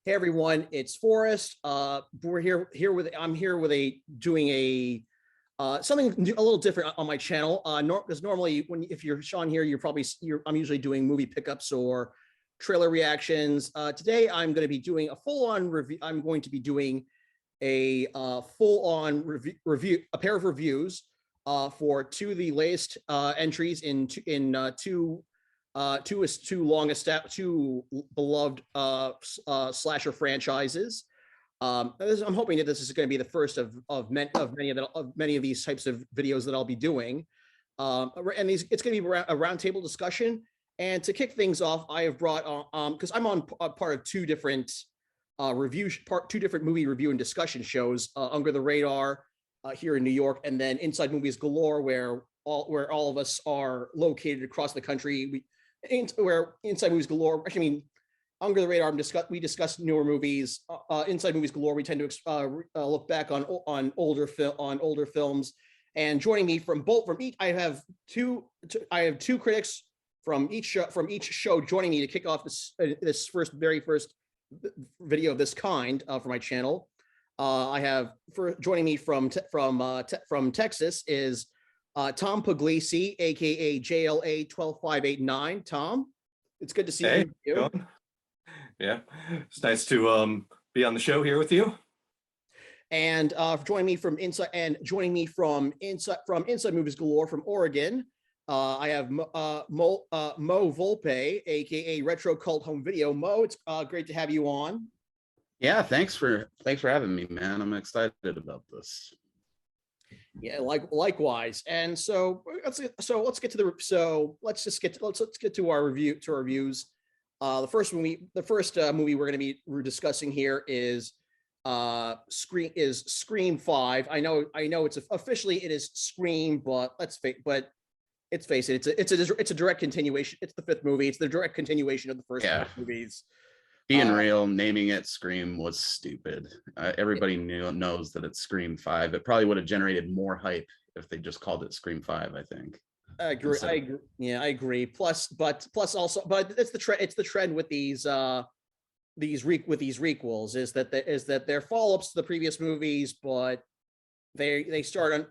Hey everyone, it's Forrest. We're here with I'm here with doing a something a little different on my channel. Because normally if you're Sean here, I'm usually doing movie pickups or trailer reactions. Today I'm going to be doing a full-on review. I'm going to be doing a full-on a pair of reviews for two of the latest entries in two beloved slasher franchises. I'm hoping that this is going to be the first of many of these types of videos that I'll be doing. And it's going to be a roundtable discussion. And to kick things off, I have brought because I'm on part of two different movie review and discussion shows, Under the Radar here in New York, and then Inside Movies Galore, where all of us are located across the country. Where Inside Movies Galore, actually, I mean, Under the Radar, we discuss newer movies. Inside Movies Galore, we tend to look back on older films. And joining me from each, I have two critics from each show joining me to kick off this very first video of this kind for my channel. I have joining me from Texas is Tom Pugliese, aka JLA 12589. Tom, it's good to see you. Yeah, it's nice to be on the show here with you. And joining me from Inside Movies Galore from Oregon, I have Mo Volpe, aka Retro Cult Home Video. Mo, it's great to have you on. Yeah, thanks for having me, man. I'm excited about this. Yeah, likewise. And so let's get to our reviews. The first movie we're discussing here is Scream 5. I know it's officially it is Scream, but let's face it, it's a direct continuation. It's the fifth movie. It's the direct continuation of the first movies. Being real, naming it Scream was stupid. Everybody knows that it's Scream 5. It probably would have generated more hype if they just called it Scream 5, I think. I agree. I agree. Plus also, but it's the trend with these requels is that they're follow-ups to the previous movies, but they're starting,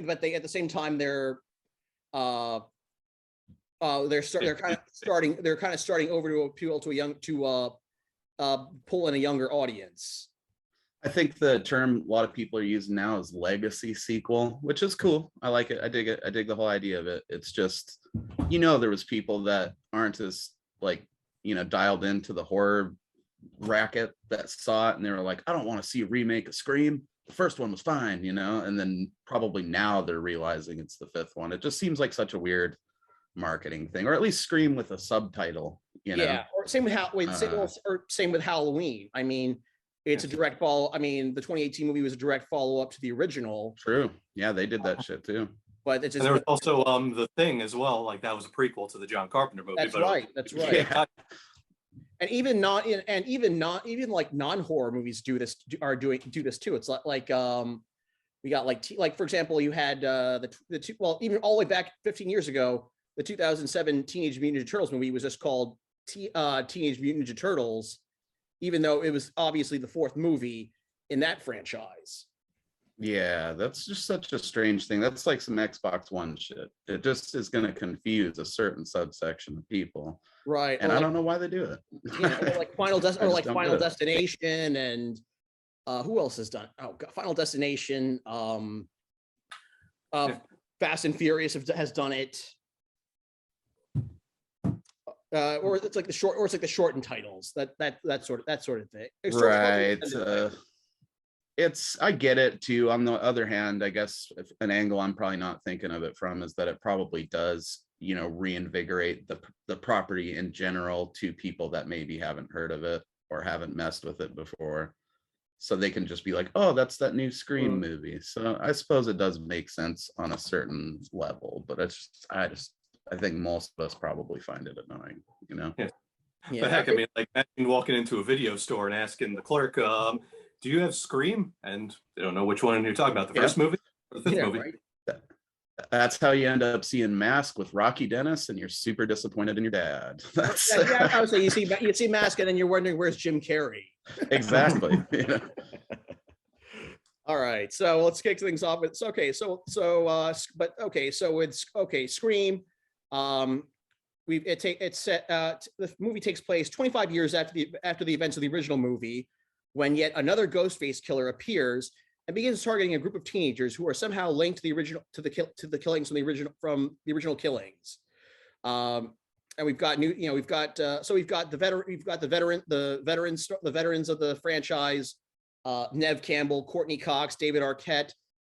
but they at the same time they're kind of starting over to appeal to pull in a younger audience. I think the term a lot of people are using now is legacy sequel, which is cool. I like it. I dig it. I dig the whole idea of it. It's just, there was people that aren't as dialed into the horror racket that saw it and they were like, I don't want to see a remake of Scream. The first one was fine, and then probably now they're realizing it's the fifth one. It just seems like such a weird marketing thing, or at least Scream with a subtitle, Yeah, or same with same with Halloween. I mean, it's a direct follow. I mean, the 2018 movie was a direct follow-up to the original. True. Yeah, they did that shit too. But it's just, and there was also The Thing as well. Like that was a prequel to the John Carpenter movie. That's right. Yeah. And even like non-horror movies do this too. It's like we got for example, you had even all the way back 15 years ago, the 2007 Teenage Mutant Ninja Turtles movie was just called Teenage Mutant Ninja Turtles, even though it was obviously the fourth movie in that franchise. Yeah, that's just such a strange thing. That's like some Xbox One shit. It just is going to confuse a certain subsection of people. Right. And I don't know why they do it. Or like Final Destination, and who else has done? Oh God, Final Destination. Fast and Furious has done it. Or it's like the shortened titles, that sort of thing. Right. I get it too. On the other hand, I guess an angle I'm probably not thinking of it from is that it probably does, reinvigorate the property in general to people that maybe haven't heard of it or haven't messed with it before. So they can just be like, oh, that's that new Scream movie. So I suppose it does make sense on a certain level, but I think most of us probably find it annoying, Yeah. But heck, I mean, like imagine walking into a video store and asking the clerk, do you have Scream? And they don't know which one you're talking about, the first movie or the fifth movie. Right. That's how you end up seeing Mask with Rocky Dennis, and you're super disappointed in your dad. Yeah, I would say you see Mask, and then you're wondering where's Jim Carrey. Exactly. Yeah. All right, so let's kick things off. It's okay. So it's okay. Scream. It's set. The movie takes place 25 years after the events of the original movie, when yet another Ghostface killer appears and begins targeting a group of teenagers who are somehow linked to the killings from the original killings. And we've got the veterans of the franchise, Nev Campbell, Courtney Cox, David Arquette,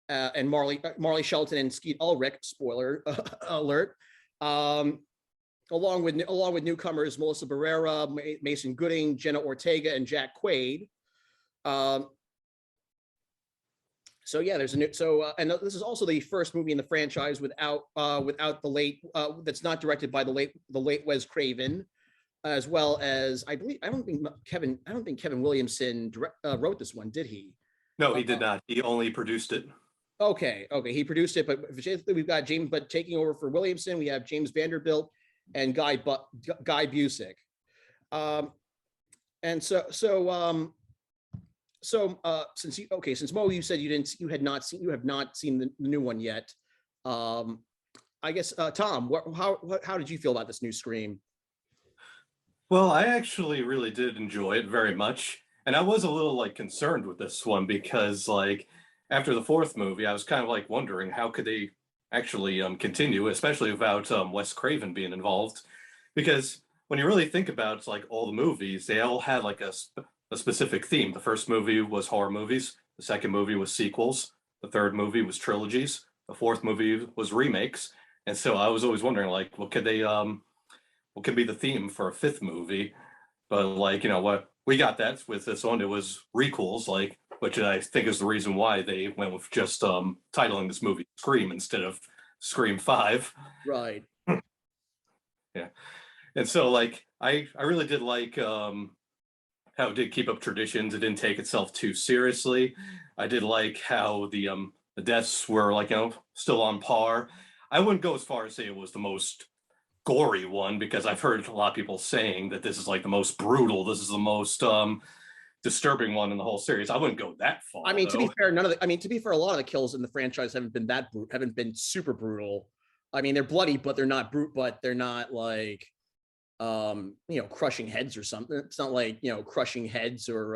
and Marley Shelton and Skeet Ulrich. Spoiler alert. Along with newcomers Melissa Barrera, Mason Gooding, Jenna Ortega, and Jack Quaid. So yeah, there's a new. And this is also the first movie in the franchise without the late that's not directed by the late Wes Craven, as well as I don't think Kevin Williamson wrote this one, did he? No, he did not. He only produced it. Okay, he produced it, but we've got James. But taking over for Williamson, we have James Vanderbilt and Guy Busick. And since Mo, you said you have not seen the new one yet. I guess Tom, how did you feel about this new Scream? Well, I actually really did enjoy it very much, and I was a little concerned with this one because after the fourth movie, I was kind of wondering how could they actually continue, especially without Wes Craven being involved, because when you really think about all the movies, they all had a specific theme. The first movie was horror movies, the second movie was sequels, the third movie was trilogies, the fourth movie was remakes, and so I was always wondering what could be the theme for a fifth movie, but what we got that with this one, it was requels, which I think is the reason why they went with just titling this movie Scream instead of Scream 5. Right. Yeah. And so I really did how it did keep up traditions. It didn't take itself too seriously. I did like how the deaths were still on par. I wouldn't go as far as say it was the most gory one, because I've heard a lot of people saying that this is the most brutal, this is the most disturbing one in the whole series. I wouldn't go that far. I mean, to be fair, a lot of the kills in the franchise haven't been super brutal. I mean, they're bloody, but they're not crushing heads or something. It's not crushing heads or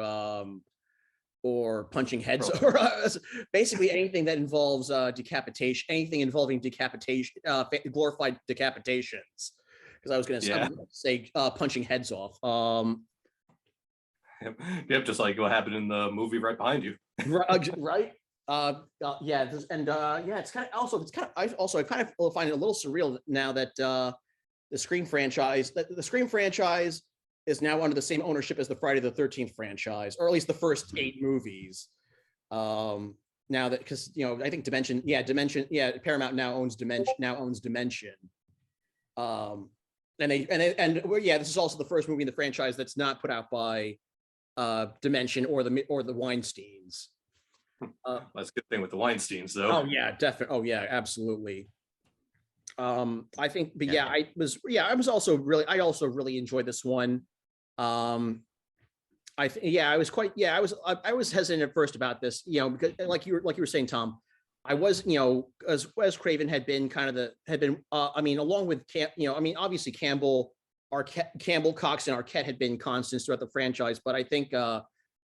punching heads or basically anything that involves decapitation, anything involving decapitation, glorified decapitations. Because I was going to say punching heads off. Yep, just like what happened in the movie right behind you. Right. It's kind of I kind of find it a little surreal now that the Scream franchise is now under the same ownership as the Friday the 13th franchise, or at least the first 8 movies. Now that, because I think Dimension, Paramount now owns Dimension. This is also the first movie in the franchise that's not put out by Dimension or the Weinsteins. That's a good thing with the Weinsteins, though. Oh yeah, definitely. Oh yeah, absolutely. I think, but I also really enjoyed this one. I was hesitant at first about this, because like you were saying, Tom, I was, as Wes Craven had been along with obviously Campbell, Cox, and Arquette had been constants throughout the franchise, but I think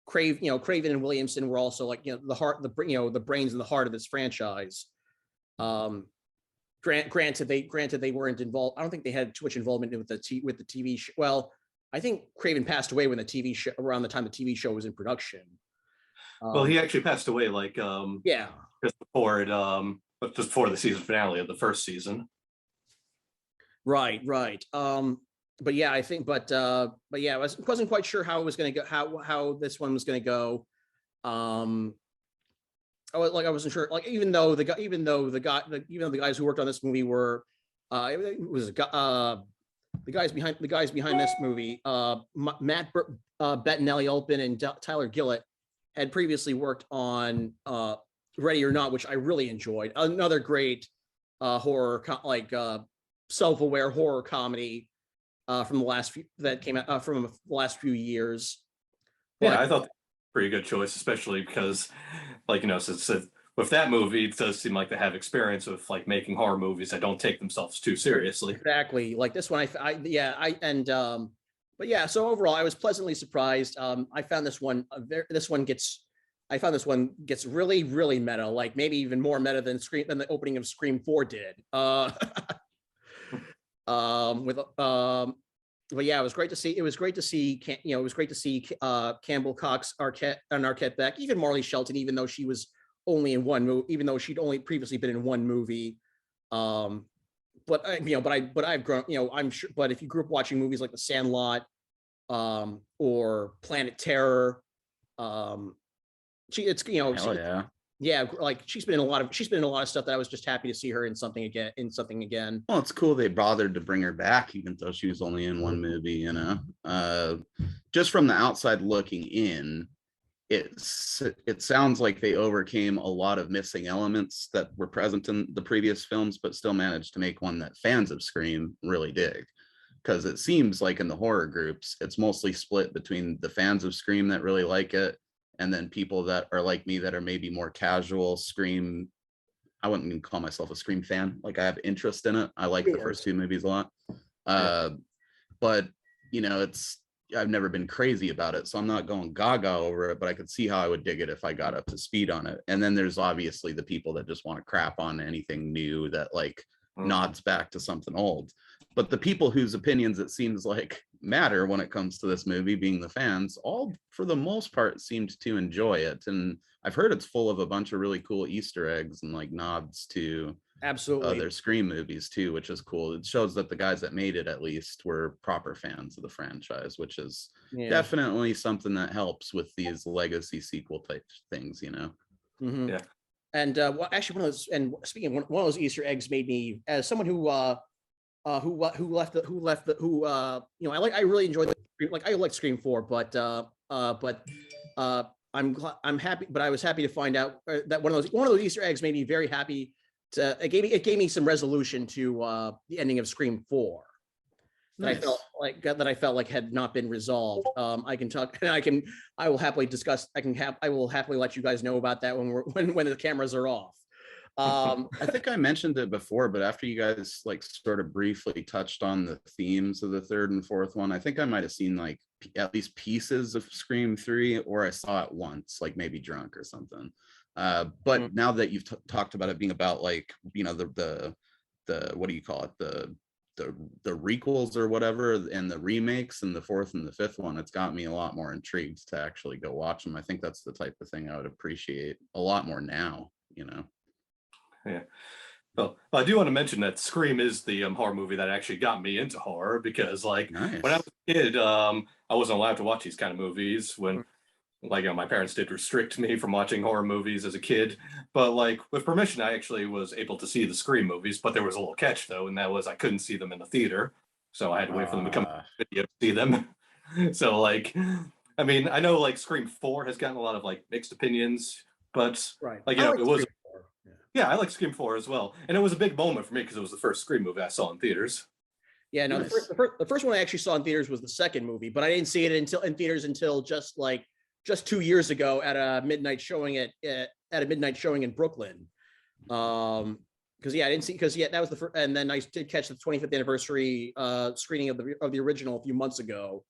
Craven and Williamson were also the brains and the heart of this franchise. Granted they weren't involved. I don't think they had too much involvement with the TV show. Well, I think Craven passed away when the TV show, around the time the TV show was in production. Well, he actually passed away just before the season finale of the first season. Right. But yeah, I think, I wasn't quite sure how it was going to go, how this one was going to go. I wasn't sure. Even though the guys who worked on this movie were, the guys behind this movie, Matt Bettinelli-Olpin and Tyler Gillett had previously worked on Ready or Not, which I really enjoyed. Another great horror self-aware horror comedy from the last few that came out from the last few years. Yeah, But I thought pretty good choice, especially because, like, since with that movie, it does seem like they have experience with like making horror movies that don't take themselves too seriously. exactly, like this one, but yeah. So overall, I was pleasantly surprised. I found this one I found this one gets really, really meta, like maybe even more meta than the opening of Scream 4 did. With But yeah, it was great to see. It was great to see. It was great to see Campbell Cox, Arquette back, even Marley Shelton, even though she was only in one movie, even though she'd only previously been in one movie. But I've grown. I'm sure. But if you grew up watching movies like The Sandlot, or Planet Terror, it's Hell yeah. yeah, like she's been in a lot of stuff that I was just happy to see her in something again. Well, it's cool they bothered to bring her back, even though she was only in one movie, just from the outside looking in, it sounds like they overcame a lot of missing elements that were present in the previous films, but still managed to make one that fans of Scream really dig. Because it seems like in the horror groups, it's mostly split between the fans of Scream that really like it, and then people that are like me that are maybe more casual Scream. I wouldn't even call myself a Scream fan. Like, I have interest in it. I like the first two movies a lot. But I've never been crazy about it, so I'm not going gaga over it, but I could see how I would dig it if I got up to speed on it. And then there's obviously the people that just want to crap on anything new that like nods back to something old. But the people whose opinions it seems like matter when it comes to this movie, being the fans, all for the most part seemed to enjoy it. And I've heard it's full of a bunch of really cool Easter eggs and like nods to Absolutely other Scream movies too, which is cool. It shows that the guys that made it at least were proper fans of the franchise, which is definitely something that helps with these legacy sequel type things, Mm-hmm. Yeah. And actually, speaking of one of those Easter eggs, made me, as someone who I really enjoyed I like Scream 4, but I'm happy, but I was happy to find out that one of those Easter eggs made me very happy. It gave me some resolution to the ending of Scream 4 that I felt like had not been resolved. I can talk, and I will happily discuss. I will happily let you guys know about that when the cameras are off. I think I mentioned it before, but after you guys like sort of briefly touched on the themes of the third and fourth one, I think I might have seen like at least pieces of Scream 3, or I saw it once, like maybe drunk or something. But now that you've talked about it being about like, the what do you call it? The requels or whatever, and the remakes and the fourth and the fifth one, it's got me a lot more intrigued to actually go watch them. I think that's the type of thing I would appreciate a lot more now, Yeah. Well, I do want to mention that Scream is the horror movie that actually got me into horror, because like Nice. when I was a kid, I wasn't allowed to watch these kind of movies when my parents did restrict me from watching horror movies as a kid. But like with permission, I actually was able to see the Scream movies, but there was a little catch though, and that was I couldn't see them in the theater. So I had to wait for them to come to video to see them. So like, I mean, I know like Scream 4 has gotten a lot of like mixed opinions, but like, it was, yeah, I like Scream 4 as well. And it was a big moment for me because it was the first Scream movie I saw in theaters. Yeah, no, Nice. the first one I actually saw in theaters was the second movie, but I didn't see it in theaters until just 2 years ago at a midnight showing in Brooklyn. Because I didn't see, that was the first, and then I did catch the 25th anniversary screening of the original a few months ago.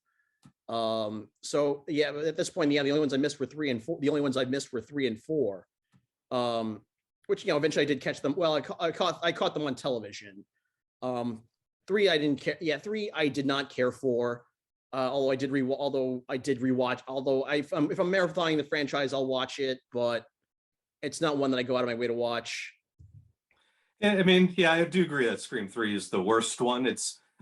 So yeah, at this point, the only ones I missed were 3 and 4. The only ones I missed were 3 and 4. Which eventually I did catch them. Well, I caught them on television. 3 I didn't care. Yeah, 3 I did not care for. Although I did rewatch. Although if I'm marathoning the franchise, I'll watch it, but it's not one that I go out of my way to watch. Yeah, I mean, yeah, I do agree that Scream 3 is the worst one.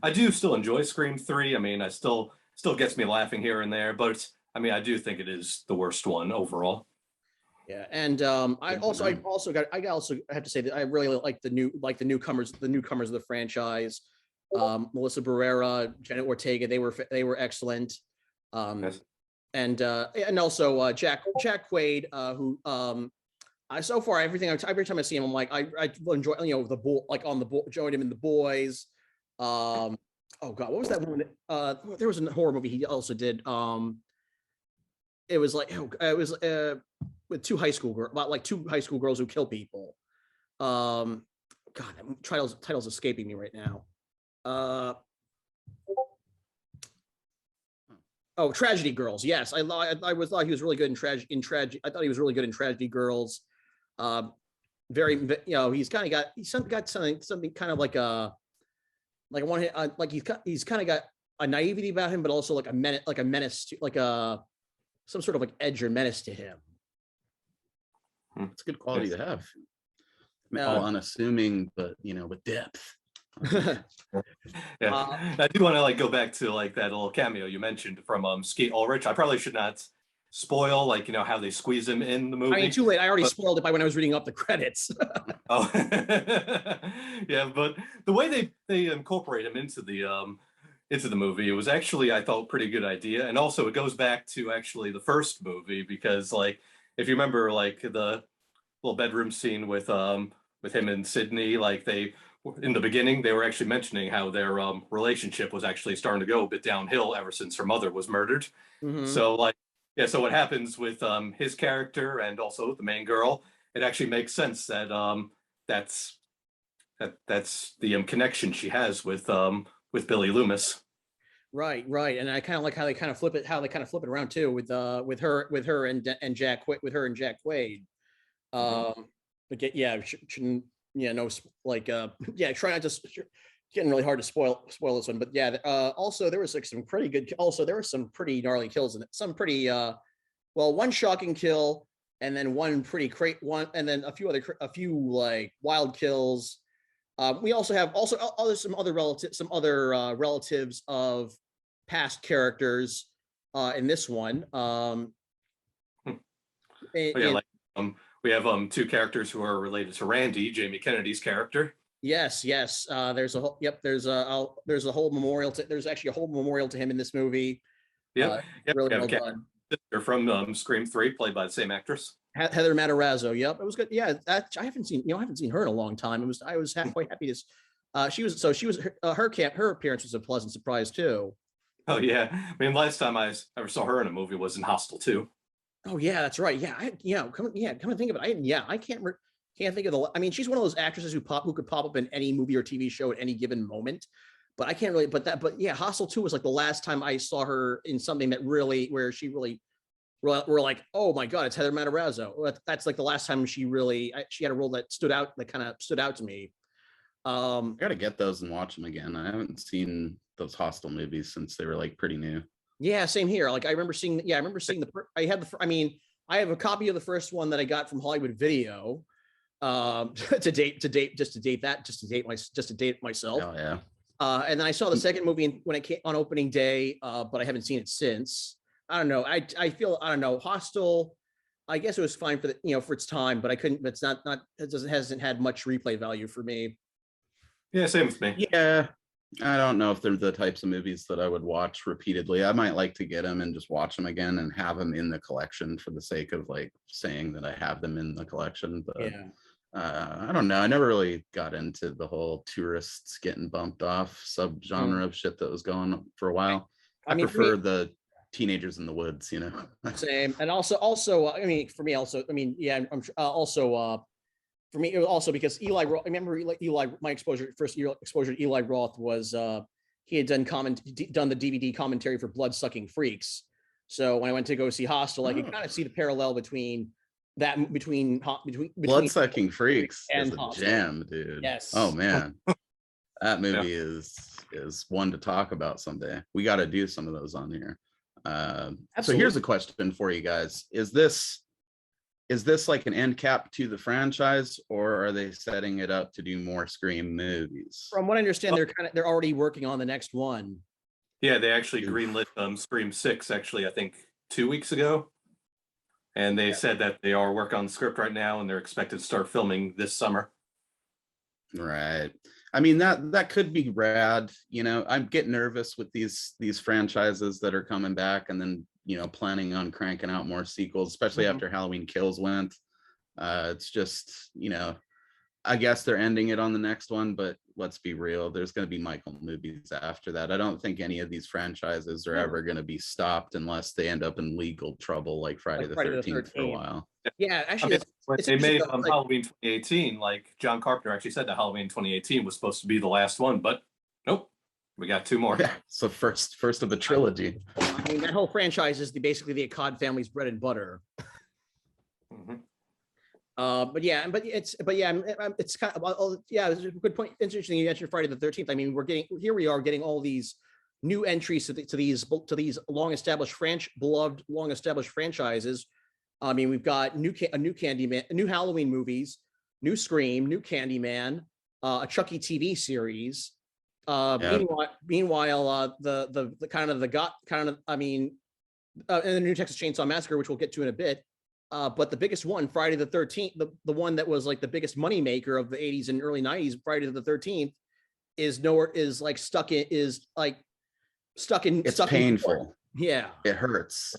I do still enjoy Scream 3. I mean, I still gets me laughing here and there, but I mean, I do think it is the worst one overall. Yeah, and I also have to say that I really like the newcomers of the franchise. Melissa Barrera, Janet Ortega, they were excellent. Yes. And also Jack Quaid, who So far everything every time I see him, I'm like I enjoy the bull like on the bull joined him in the boys. Oh god, what was that one? There was a horror movie he also did. It was like it was with two high school girls about like two high school girls who kill people. God, title's escaping me right now. Oh, Tragedy Girls. Yes, I thought he was really good in tragedy. I thought he was really good in Tragedy Girls. Very, he's kind of got something kind of like a one like he's kind of got a naivety about him, but also like a menace to like a some sort of like edge or menace to him. It's a good quality to have. All unassuming, but with depth. I do want to like go back to like that little cameo you mentioned from Skeet Ulrich. I probably should not spoil like how they squeeze him in the movie. I mean, too late. I already spoiled it by when I was reading up the credits. Oh, yeah, but the way they incorporate him into the movie, it was actually, I thought, pretty good idea. And also it goes back to actually the first movie, because like if you remember like the little bedroom scene with him and Sydney, like they in the beginning they were actually mentioning how their relationship was actually starting to go a bit downhill ever since her mother was murdered. Mm-hmm. So like so what happens with his character and also the main girl, it actually makes sense that that's the connection she has with Billy Loomis. Right, and I kind of like how they kind of flip it around too with her and Jack Quaid. But yeah, shouldn't try not to getting really hard to spoil this one, but yeah, also there was like some pretty good. Also, there were some pretty gnarly kills in it. Some pretty one shocking kill, and then one pretty one, and then a few like wild kills. We also have some other relatives of past characters in this one. We have two characters who are related to Randy, Jamie Kennedy's character. Yes. There's a whole memorial. There's actually a whole memorial to him in this movie. Really well done. They're from Scream 3, played by the same actress. Heather Matarazzo. Yep, it was good. Yeah, I haven't seen her in a long time. I was quite happy to. Her appearance was a pleasant surprise too. Oh yeah, I mean, last time I ever saw her in a movie was in Hostel 2. Oh yeah, that's right. Yeah, come to think of it, I can't think of the. I mean, she's one of those actresses who could pop up in any movie or TV show at any given moment. But I can't really. But yeah, Hostel 2 was like the last time I saw her in something that where she really. We're like, oh my god, it's Heather Matarazzo. That's like the last time she had a role that kind of stood out to me. I gotta get those and watch them again. I haven't seen those Hostel movies since they were like pretty new. Yeah, same here. Like I remember seeing I have a copy of the first one that I got from Hollywood Video to date myself. Oh yeah. And then I saw the second movie when it came on opening day, but I haven't seen it since. I don't know. I feel Hostel. I guess it was fine for for its time, but I couldn't. It's not. It hasn't had much replay value for me. Yeah, same with me. Yeah, I don't know if they're the types of movies that I would watch repeatedly. I might like to get them and just watch them again and have them in the collection for the sake of like saying that I have them in the collection. But yeah. I don't know. I never really got into the whole tourists getting bumped off subgenre of shit that was going on for a while. I prefer the teenagers in the woods, Same. And also I mean, for me also, I mean, yeah, I'm also for me it was also because Eli Roth. I remember my first exposure to Eli Roth was he had done the DVD commentary for Blood-Sucking Freaks. So when I went to go see Hostel, I could kind of see the parallel between Blood-Sucking Freaks is a gem, dude. Yes. Oh man. That movie is one to talk about someday. We got to do some of those on here. So here's a question for you guys. Is this like an end cap to the franchise, or are they setting it up to do more Scream movies? From what I understand, they're already working on the next one. Yeah, they actually greenlit Scream 6 actually, I think 2 weeks ago. And they said that they are working on the script right now and they're expected to start filming this summer. Right. I mean, that could be rad. I get nervous with these franchises that are coming back and then, planning on cranking out more sequels, especially after Halloween Kills went. It's just, you know, I guess they're ending it on the next one, but let's be real, there's going to be Michael movies after that. I don't think any of these franchises are ever going to be stopped unless they end up in legal trouble like Friday the 13th for a while. Yeah, actually, when they made Halloween 2018, like John Carpenter actually said that Halloween 2018 was supposed to be the last one, but nope, we got 2 more. Yeah, so first of the trilogy. I mean, that whole franchise is basically the Akkad family's bread and butter. But it's kind of, yeah, it's a good point. Interesting you mentioned Friday the 13th. I mean, we are getting all these new entries to these long established franchises. I mean, we've got a new Candyman, new Halloween movies, new Scream, new Candyman, a Chucky TV series. Meanwhile, the and the new Texas Chainsaw Massacre, which we'll get to in a bit. But the biggest one, Friday the 13th, the one that was like the biggest money maker of the 80s and early 90s, Friday the 13th, is stuck in. It's painful. Yeah, it hurts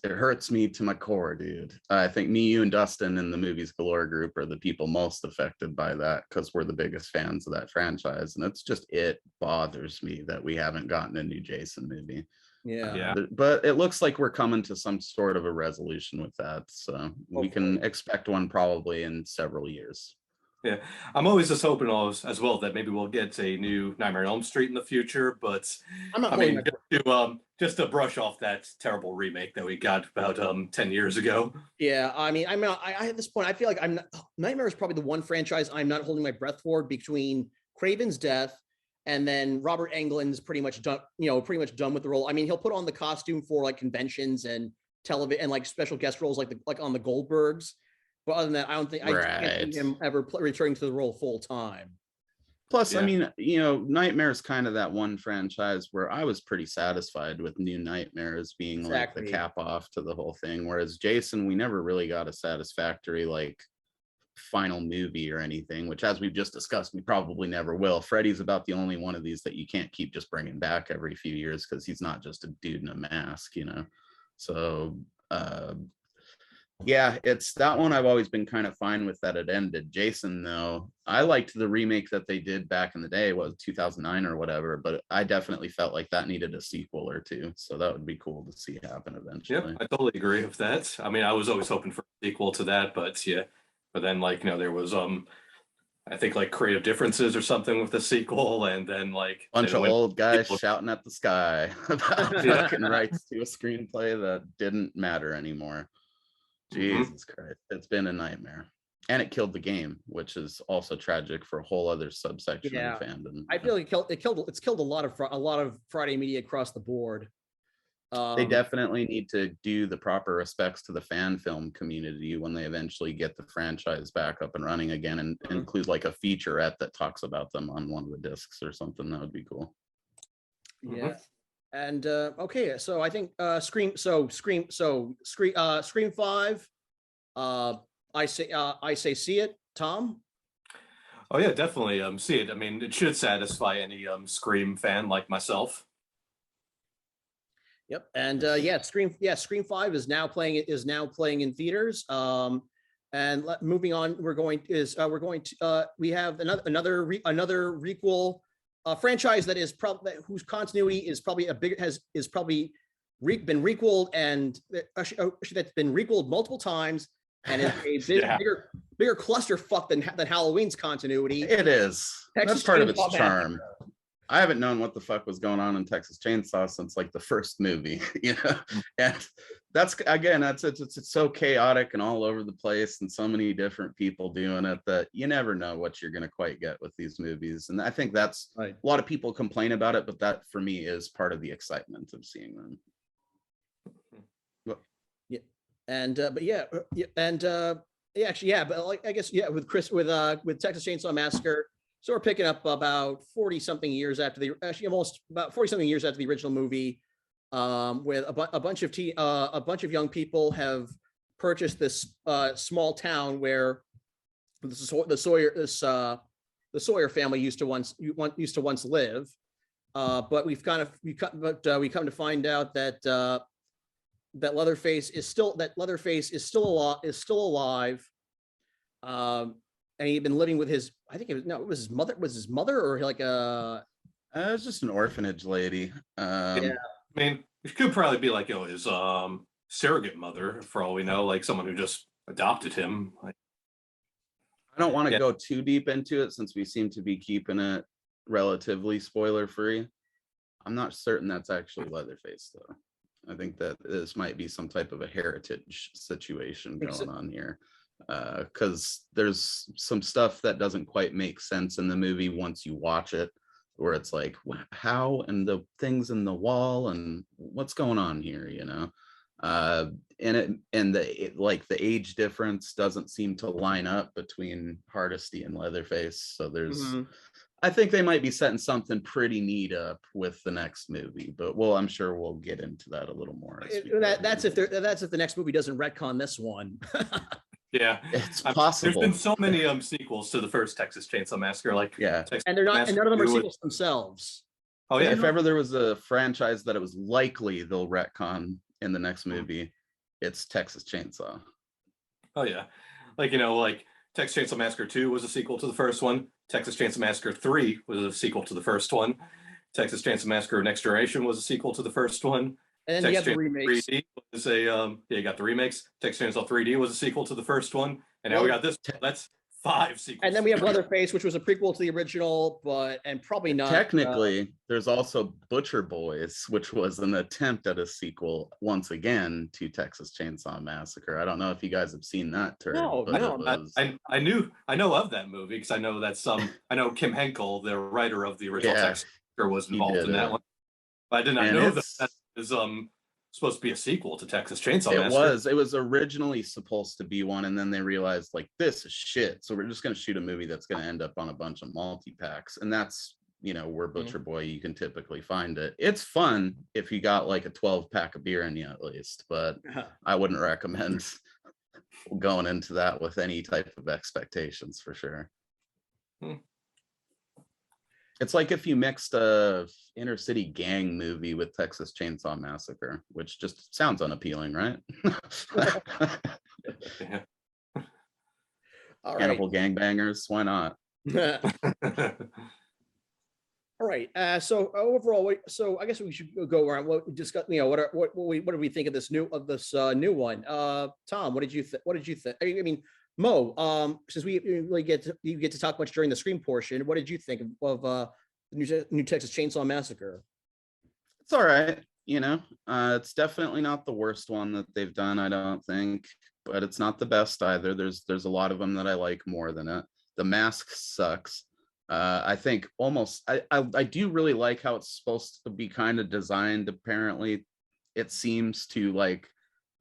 me to my core, dude. I think me, you, and Dustin in the Movies Galore group are the people most affected by that because we're the biggest fans of that franchise, and it bothers me that we haven't gotten a new Jason movie. Yeah. But it looks like we're coming to some sort of a resolution with that, so we can expect one probably in several years. Yeah, I'm always just hoping as well that maybe we'll get a new Nightmare on Elm Street in the future. But just to brush off that terrible remake that we got about 10 years ago. Yeah, I mean, I at this point I feel like Nightmare is probably the one franchise I'm not holding my breath for, between Craven's death and then Robert Englund's pretty much done with the role. I mean, he'll put on the costume for like conventions and television and like special guest roles like on the Goldbergs. But other than that, I don't think I can't see him ever returning to the role full time. Plus, I mean, Nightmare is kind of that one franchise where I was pretty satisfied with New Nightmares being like the cap off to the whole thing. Whereas Jason, we never really got a satisfactory like final movie or anything, which, as we've just discussed, we probably never will. Freddy's about the only one of these that you can't keep just bringing back every few years because he's not just a dude in a mask, So, yeah, it's that one I've always been kind of fine with that it ended. Jason, though, I liked the remake that they did back in the day, 2009 or whatever, but I definitely felt like that needed a sequel or two. So that would be cool to see happen eventually. Yeah, I totally agree with that. I mean, I was always hoping for a sequel to that, but then there was I think like creative differences or something with the sequel, and then like bunch of old guys shouting at the sky about fucking rights to a screenplay that didn't matter anymore. Jesus Christ, it's been a nightmare, and it killed the game, which is also tragic for a whole other subsection of the fandom. I feel like it's killed a lot of Friday media across the board. They definitely need to do the proper respects to the fan film community when they eventually get the franchise back up and running again, and include like a featurette that talks about them on one of the discs or something. That would be cool. Yeah. And okay, so I think Scream 5. I say see it, Tom. Oh yeah, definitely see it. I mean, it should satisfy any Scream fan like myself. Yep, and Scream 5 is now playing in theaters. And moving on, we have another requel. A franchise that is whose continuity is probably been requelled, and actually that's been requelled multiple times, and is a bigger clusterfuck than Halloween's continuity. It is. That's part of its charm. I haven't known what the fuck was going on in Texas Chainsaw since like the first movie, and that's it's so chaotic and all over the place, and so many different people doing it that you never know what you're going to quite get with these movies. And I think that's a lot of people complain about it, but that for me is part of the excitement of seeing them. With Texas Chainsaw Massacre. So we're picking up about 40-something years after the original movie, with a bunch of young people have purchased this small town where the Sawyer family used to once live, but we come to find out that Leatherface is still alive. And he'd been living with his, I think it was his mother or like It was just an orphanage lady. Yeah. I mean, it could probably be like, his surrogate mother, for all we know, like someone who just adopted him. Like, I don't want to Yeah. go too deep into it since we seem to be keeping it relatively spoiler free. I'm not certain that's actually Leatherface though. I think that this might be some type of a heritage situation going on here, because there's some stuff that doesn't quite make sense in the movie once you watch it, where it's like, how, and the things in the wall and what's going on here, you know. And the age difference doesn't seem to line up between Hardesty and Leatherface, so there's I think they might be setting something pretty neat up with the next movie, but I'm sure we'll get into that a little more. That's if the next movie doesn't retcon this one. Yeah, it's there's possible. been so many sequels to the first Texas Chainsaw Massacre, like Texas And they're not, and none of them are Massacre sequels themselves. Oh yeah, If ever there was a franchise that it was likely they'll retcon in the next movie, it's Texas Chainsaw. Oh yeah, like Texas Chainsaw Massacre 2 was a sequel to the first one. Texas Chainsaw Massacre 3 was a sequel to the first one. Texas Chainsaw Massacre Next Generation was a sequel to the first one. And then you have the remakes. 3D was you got the remakes. Texas Chainsaw 3D was a sequel to the first one, and now we got this. That's 5 sequels. And then we have Leatherface, which was a prequel to the original, and probably not. Technically, there's also Butcher Boys, which was an attempt at a sequel once again to Texas Chainsaw Massacre. I don't know if you guys have seen that term. No, but I know of that movie because I know that I know Kim Henkel, the writer of the original Texas Massacre, was involved in that one. But I did not know that is supposed to be a sequel to Texas Chainsaw Massacre. It was originally supposed to be one, and then they realized like this is shit, so we're just going to shoot a movie that's going to end up on a bunch of multi-packs, and that's where Butcher Boy you can typically find it. It's fun if you got like a 12-pack of beer in you at least, but I wouldn't recommend going into that with any type of expectations for sure. It's like if you mixed a inner city gang movie with Texas Chainsaw Massacre, which just sounds unappealing, right? All right. Cannibal gangbangers, why not? All right. So overall, so I guess we should go around. What we discuss, what do we think of this new one? Tom, what did you think? I mean, Mo, since we really you get to talk much during the screen portion, what did you think of the new Texas Chainsaw Massacre? It's all right. It's definitely not the worst one that they've done, I don't think, but it's not the best either. There's a lot of them that I like more than it. The mask sucks. I think I do really like how it's supposed to be kind of designed. Apparently, it seems to like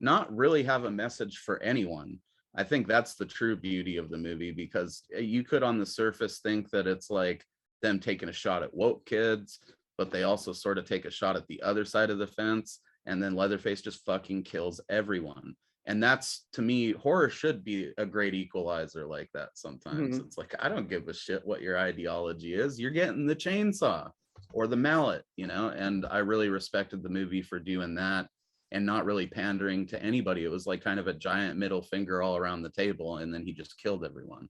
not really have a message for anyone. I think that's the true beauty of the movie, because you could on the surface think that it's like them taking a shot at woke kids, but they also sort of take a shot at the other side of the fence, and then Leatherface just fucking kills everyone. And that's, to me, horror should be a great equalizer like that sometimes. It's like, I don't give a shit what your ideology is. You're getting the chainsaw or the mallet, and I really respected the movie for doing that and not really pandering to anybody. It was like kind of a giant middle finger all around the table, and then he just killed everyone.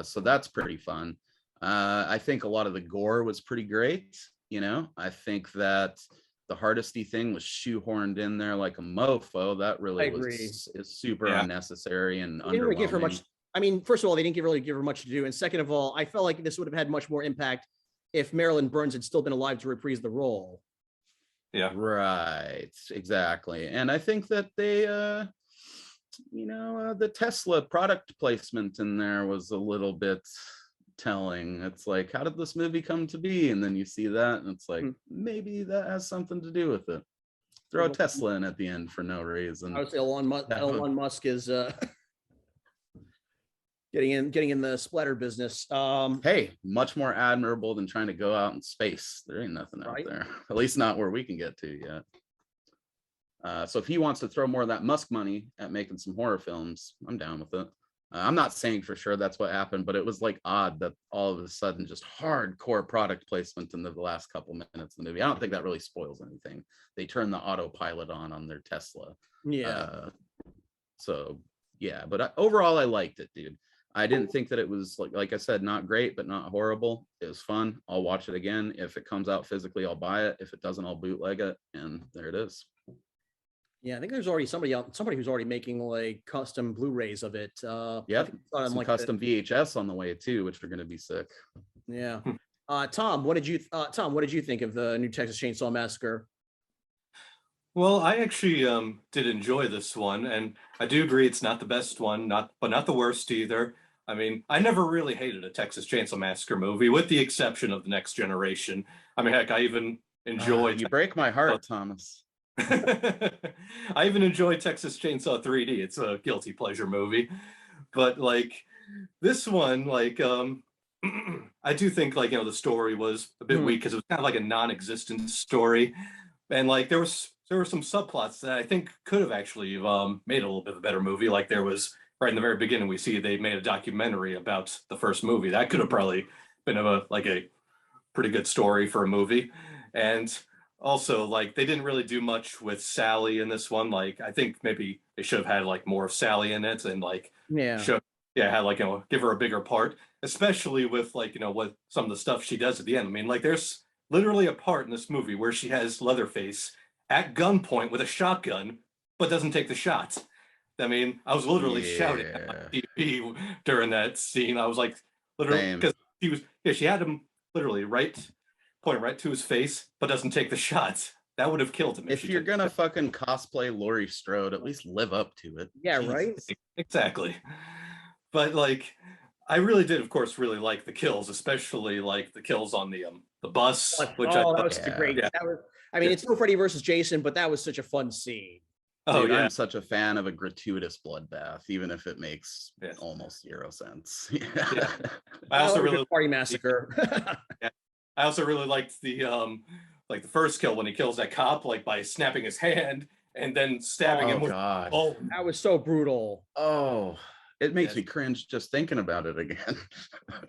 So that's pretty fun. I think a lot of the gore was pretty great. I think that the Hardesty thing was shoehorned in there like a mofo. That really is super unnecessary and they didn't really give her underwhelming. much. I mean, first of all, they didn't really give her much to do, and second of all, I felt like this would have had much more impact if Marilyn Burns had still been alive to reprise the role. Yeah, right, exactly. And I think that they the Tesla product placement in there was a little bit telling. It's like, how did this movie come to be? And then you see that and it's like, maybe that has something to do with it. Throw a Tesla in at the end for no reason. I would say Elon Musk is getting in the splatter business. Hey, much more admirable than trying to go out in space. There ain't nothing out there, at least not where we can get to yet. So if he wants to throw more of that Musk money at making some horror films, I'm down with it. I'm not saying for sure that's what happened, but it was like odd that all of a sudden just hardcore product placement in the last couple minutes of the movie. I don't think that really spoils anything. They turn the autopilot on their Tesla. Yeah. So yeah, but overall I liked it, dude. I didn't think that it was like I said, not great, but not horrible. It was fun. I'll watch it again. If it comes out physically, I'll buy it. If it doesn't, I'll bootleg it. And there it is. Yeah, I think there's already somebody who's already making like custom Blu-rays of it. Yep. Some like custom VHS on the way too, which are going to be sick. Yeah. Tom, what did you think of the new Texas Chainsaw Massacre? Well, I actually did enjoy this one, and I do agree it's not the best one, but not the worst either. I mean, I never really hated a Texas Chainsaw Massacre movie, with the exception of The Next Generation. I mean, heck, I even enjoyed. You break my heart, Thomas. I even enjoyed Texas Chainsaw 3D. It's a guilty pleasure movie, but like this one, like I do think like the story was a bit weak because it was kind of like a non-existent story, and like there were some subplots that I think could have actually made a little bit of a better movie. Like there was right in the very beginning, we see they made a documentary about the first movie. That could have probably been a pretty good story for a movie. And also, like they didn't really do much with Sally in this one. Like I think maybe they should have had like more of Sally in it and like had like give her a bigger part, especially with like what some of the stuff she does at the end. I mean, like there's literally a part in this movie where she has Leatherface at gunpoint with a shotgun, but doesn't take the shot. I mean, I was literally shouting at my TV during that scene. I was like, literally, because she had him literally point right to his face, but doesn't take the shot. That would have killed him. If you're gonna fucking cosplay Laurie Strode, at least live up to it. Yeah, Jesus. Right. Exactly. But like, I really did, of course, really like the kills, especially like the kills on the bus. Which that was such a great. Yeah. That was. I mean, it's no Freddy versus Jason, but that was such a fun scene. Dude, I'm such a fan of a gratuitous bloodbath, even if it makes almost zero sense. I also really Party Massacre. I also really liked the first kill when he kills that cop, like by snapping his hand and then stabbing him with. God. Oh, that was so brutal. Oh, it makes me cringe just thinking about it again.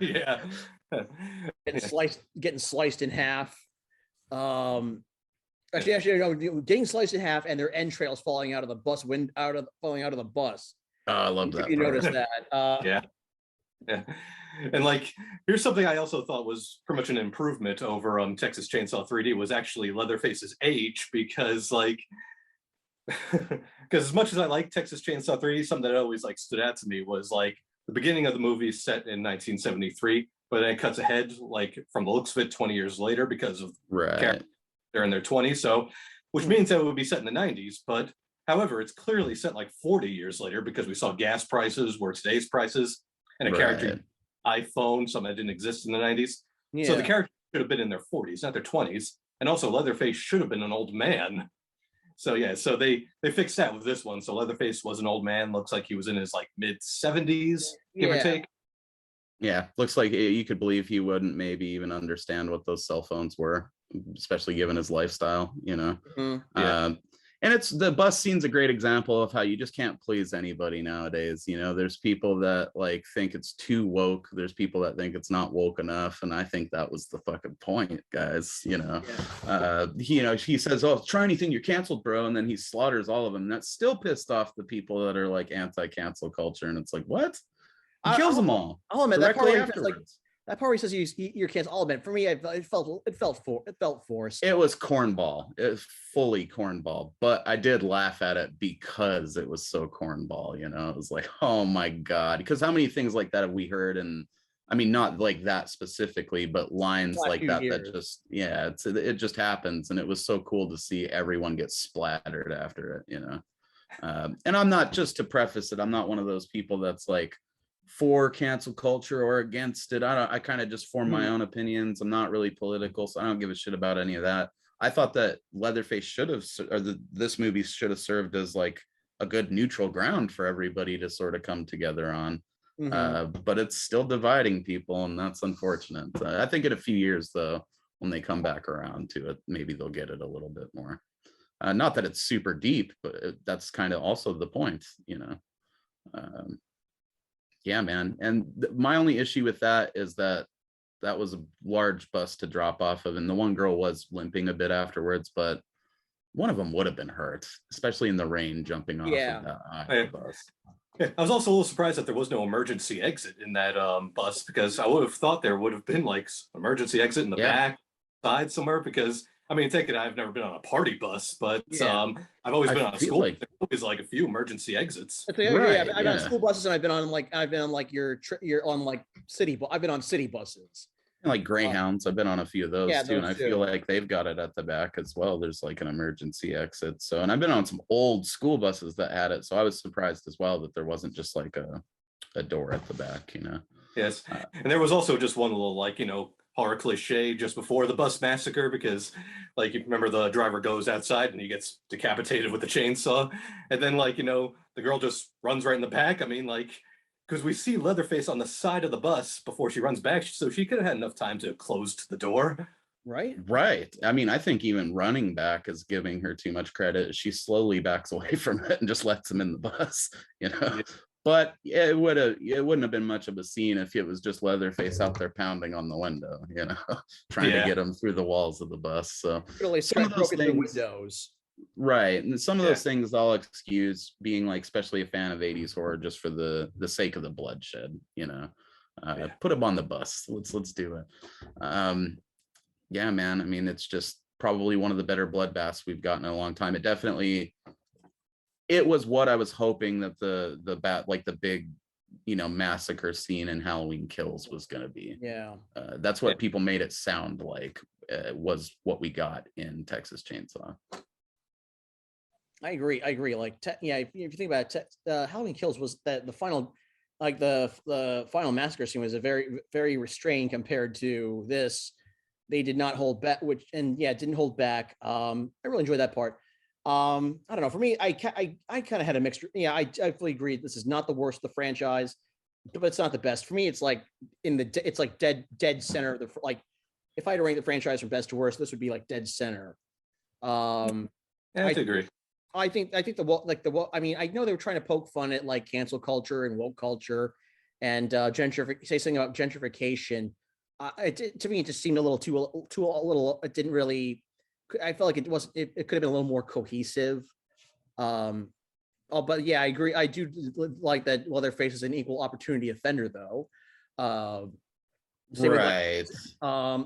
Yeah. Getting sliced in half. Actually, getting sliced in half and their entrails falling out of the bus falling out of the bus. Oh, I love that. You noticed that? Yeah. And like, here's something I also thought was pretty much an improvement over Texas Chainsaw 3D was actually Leatherface's age, because like, because as much as I like Texas Chainsaw 3D, something that always like stood out to me was like the beginning of the movie set in 1973, but then it cuts ahead like from the looks of it 20 years later because of they're in their 20s, so which means that it would be set in the 90s. But however, it's clearly set like 40 years later because we saw gas prices were today's prices and a character iPhone, something that didn't exist in the 90s. Yeah. So the character should have been in their 40s, not their 20s. And also Leatherface should have been an old man. So yeah, so they fixed that with this one. So Leatherface was an old man, looks like he was in his like mid 70s, give or take. Yeah, looks like you could believe he wouldn't maybe even understand what those cell phones were, especially given his lifestyle, and it's the bus scene's a great example of how you just can't please anybody nowadays. There's people that like think it's too woke, there's people that think it's not woke enough, and I think that was the fucking point, guys. He says, oh, try anything, you're canceled, bro, and then he slaughters all of them, and that's still pissed off the people that are like anti-cancel culture, and it's like, what? He kills them all. I'll admit that part afterwards. That part where he says you're canceled. I'll admit, for me, it felt forced. It was cornball. It was fully cornball. But I did laugh at it because it was so cornball. It was like, oh my God. Because how many things like that have we heard? And I mean, not like that specifically, but lines like that just it just happens. And it was so cool to see everyone get splattered after it. And I'm not, just to preface it, I'm not one of those people that's like for cancel culture or against it. I kind of just form my own opinions. I'm not really political, so I don't give a shit about any of that. I thought that Leatherface should have, or this movie should have served as like a good neutral ground for everybody to sort of come together on. But it's still dividing people, and that's unfortunate. I think in a few years, though, when they come back around to it, maybe they'll get it a little bit more. Not that it's super deep, but that's kind of also the point, yeah, man. And my only issue with that is that was a large bus to drop off of, and the one girl was limping a bit afterwards, but one of them would have been hurt, especially in the rain jumping off of that bus. Yeah, I was also a little surprised that there was no emergency exit in that bus, because I would have thought there would have been like emergency exit in the Yeah, back side somewhere. Because I mean, take it, I've never been on a party bus, but Yeah. I've always I been on a feel school. like There's always like a few emergency exits. I think, yeah, right. I've been on Yeah. school buses and I've been on like your on like I've been on city buses. Like Uh, Greyhounds, I've been on a few of those yeah, too, and those I feel two. like they've got it at the back as well. There's like an emergency exit. So, and I've been on some old school buses that had it, so I was surprised as well that there wasn't just like a door at the back, you know. Yes, Uh, and there was also just one little like horror cliche just before the bus massacre, because like you remember the driver goes outside and he gets decapitated with the chainsaw, and then like the girl just runs right in the back. I mean like, because we see Leatherface on the side of the bus before she runs back, so she could have had enough time to close the door. Right. right. I mean, I think even running back is giving her too much credit. She slowly backs away from it and just lets him in the bus, you know. Yeah. But it wouldn't have been much of a scene if it was just Leatherface out there pounding on the window, you know, trying to Yeah. get him through the walls of the bus. So Really some of those broken through things, windows. right, and some of Yeah. those things I'll excuse, being like especially a fan of 80s horror, just for the sake of the bloodshed, you know. Yeah. Put him on the bus. Let's do it. Yeah, man, I mean, it's just probably one of the better bloodbaths we've gotten in a long time. It was what I was hoping that the big, you know, massacre scene in Halloween Kills was going to be. Yeah. That's what people made it sound like, was what we got in Texas Chainsaw. I agree. Like, yeah, if you think about it, Halloween Kills was that the final, like the final massacre scene was a very, very restrained compared to this. They did not hold back, didn't hold back. I really enjoyed that part. I don't know. For me, I kind of had a mixed. Yeah, I definitely agree. This is not the worst of the franchise, but it's not the best. For me, it's like it's like dead center of the, like, if I had to rank the franchise from best to worst, this would be like dead center. Yeah, I have to agree. I think I mean, I know they were trying to poke fun at like cancel culture and woke culture and say something about gentrification. To me, it just seemed a little. It didn't really. I felt like it wasn't. It could have been a little more cohesive. But yeah, I agree. I do like that Leatherface is an equal opportunity offender, though. Same Right.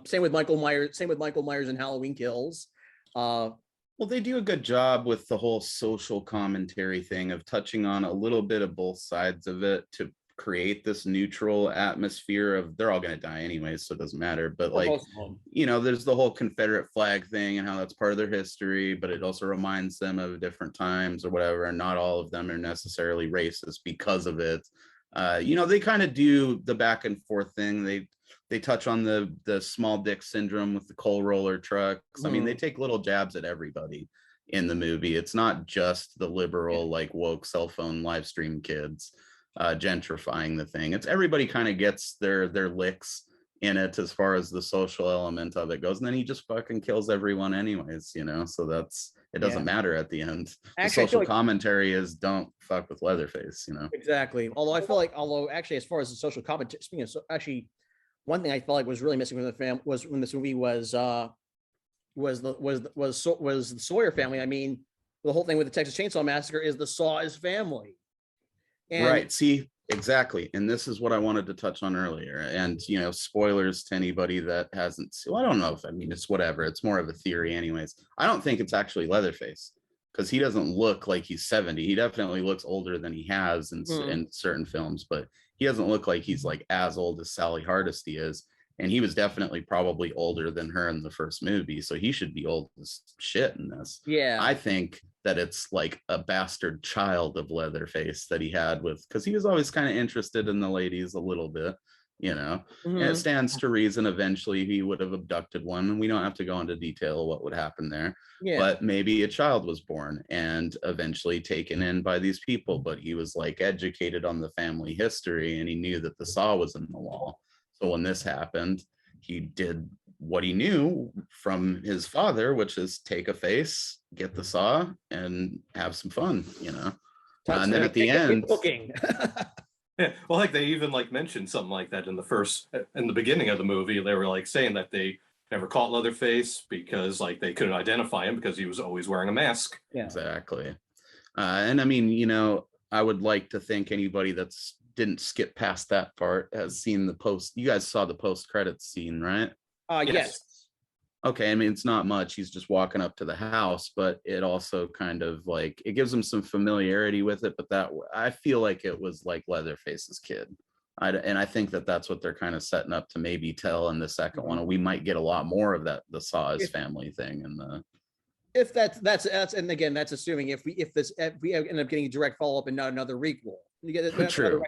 same with Michael Myers. Same with Michael Myers in Halloween Kills. Well, they do a good job with the whole social commentary thing of touching on a little bit of both sides of it to create this neutral atmosphere of they're all going to die anyways, so it doesn't matter. But like, you know, there's the whole Confederate flag thing and how that's part of their history, but it also reminds them of different times or whatever, and not all of them are necessarily racist because of it. You know, they kind of do the back and forth thing. They touch on the small dick syndrome with the coal roller trucks. I mean, they take little jabs at everybody in the movie. It's not just the liberal, like woke cell phone live stream kids gentrifying the thing. It's everybody kind of gets their licks in it as far as the social element of it goes. And then he just fucking kills everyone anyways, you know? So it doesn't matter at the end. Actually, the social commentary is don't fuck with Leatherface, you know? Exactly. Although actually, as far as the social commentary, speaking of, actually, one thing I felt like was really missing from the fam was when this movie was the Sawyer family. I mean, the whole thing with the Texas Chainsaw Massacre is the Saw is family. And right. See, exactly. And this is what I wanted to touch on earlier. And, you know, spoilers to anybody that hasn't. Well, I don't know if, I mean, it's whatever. It's more of a theory anyways. I don't think it's actually Leatherface because he doesn't look like he's 70. He definitely looks older than he has in certain films, but he doesn't look like he's like as old as Sally Hardesty is. And he was definitely probably older than her in the first movie. So he should be old as shit in this. yeah, I think that it's like a bastard child of Leatherface that he had with, because he was always kind of interested in the ladies a little bit, you know. And it stands to reason eventually he would have abducted one. And we don't have to go into detail what would happen there. yeah. But maybe a child was born and eventually taken in by these people. But he was like educated on the family history and he knew that the saw was in the wall. So when this happened, he did what he knew from his father, which is take a face, get the saw, and have some fun, you know. And then at the end, cooking. Yeah, well, like they even like mentioned something like that in the beginning of the movie. They were like saying that they never caught Leatherface because like they couldn't identify him because he was always wearing a mask. Yeah. Exactly. And I mean, you know, I would like to think anybody that's didn't skip past that part has seen the post. You guys saw the post credits scene, right? Yes. Okay, I mean, it's not much. He's just walking up to the house, but it also kind of like it gives him some familiarity with it. But that I feel like it was like Leatherface's kid. And I think that that's what they're kind of setting up to maybe tell in the second one. And we might get a lot more of that, the Saw his family thing. And if that's and again, that's assuming if we end up getting a direct follow up and not another requel. You get true.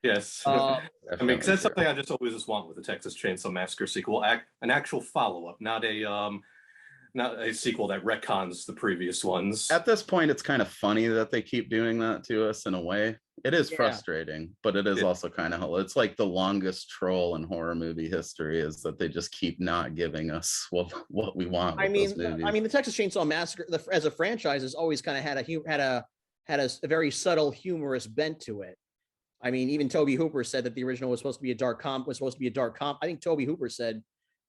Yes. I mean, because that's something I just always want with the Texas Chainsaw Massacre sequel, an actual follow-up, not a sequel that retcons the previous ones. At this point, it's kind of funny that they keep doing that to us in a way. It is frustrating, but it is also kind of, it's like the longest troll in horror movie history is that they just keep not giving us what we want. I mean, the Texas Chainsaw Massacre as a franchise has always kind of had a very subtle humorous bent to it. I mean, even Tobe Hooper said that the original was supposed to be a dark comp. I think Tobe Hooper said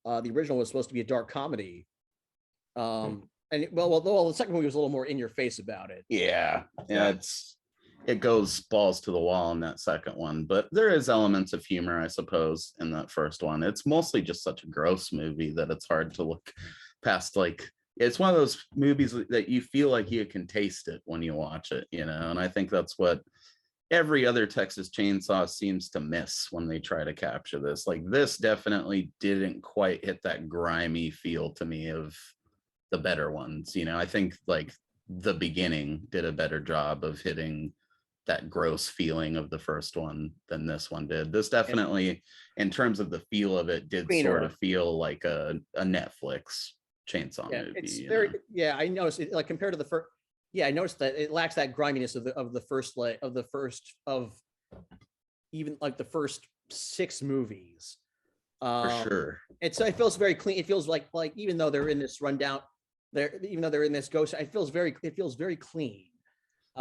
the original was supposed to be a dark comedy. And the second movie was a little more in your face about it. Yeah, it goes balls to the wall in that second one, but there is elements of humor, I suppose, in that first one. It's mostly just such a gross movie that it's hard to look past. Like, it's one of those movies that you feel like you can taste it when you watch it, you know. And I think that's what every other Texas Chainsaw seems to miss when they try to capture this. Like, this definitely didn't quite hit that grimy feel to me of the better ones, you know. I think like the beginning did a better job of hitting that gross feeling of the first one than this one did. This definitely, in terms of the feel of it, did sort of feel like a Netflix chainsaw movie. It's very, I noticed it, like compared to the first. Yeah, I noticed that it lacks that griminess of the first even like the first 6 movies. For sure. It feels very clean. It feels like even though they're in this rundown, even though they're in this ghost, it feels very clean.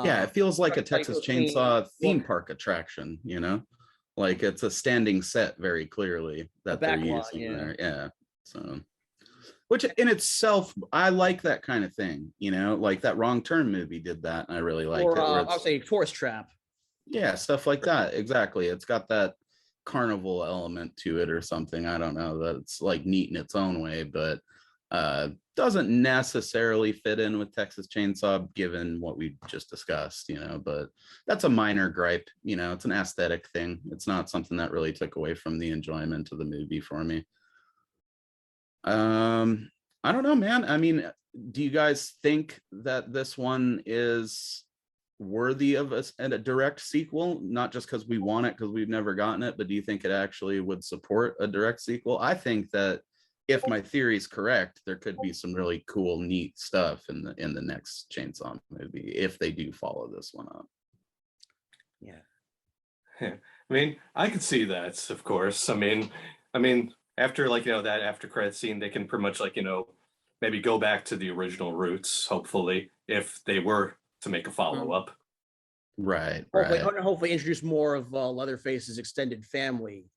Yeah, it feels like a Texas Chainsaw theme park attraction, you know, like it's a standing set very clearly that they're using there. Yeah, so. Which in itself, I like that kind of thing, you know, like that Wrong Turn movie did that, and I really like it. I'll say Tourist Trap. Yeah, stuff like that. Exactly. It's got that carnival element to it or something. I don't know, that it's like neat in its own way, but doesn't necessarily fit in with Texas Chainsaw given what we just discussed, you know, but that's a minor gripe, you know, it's an aesthetic thing. It's not something that really took away from the enjoyment of the movie for me. I don't know, man. I mean, do you guys think that this one is worthy of a direct sequel? Not just because we want it because we've never gotten it, but do you think it actually would support a direct sequel? I think that if my theory is correct, there could be some really cool, neat stuff in the next Chainsaw movie if they do follow this one up. Yeah. I mean, I could see that, of course. I mean, after like, you know, that after credit scene, they can pretty much like, you know, maybe go back to the original roots, hopefully, if they were to make a follow-up. Right. Hopefully introduce more of Leatherface's extended family.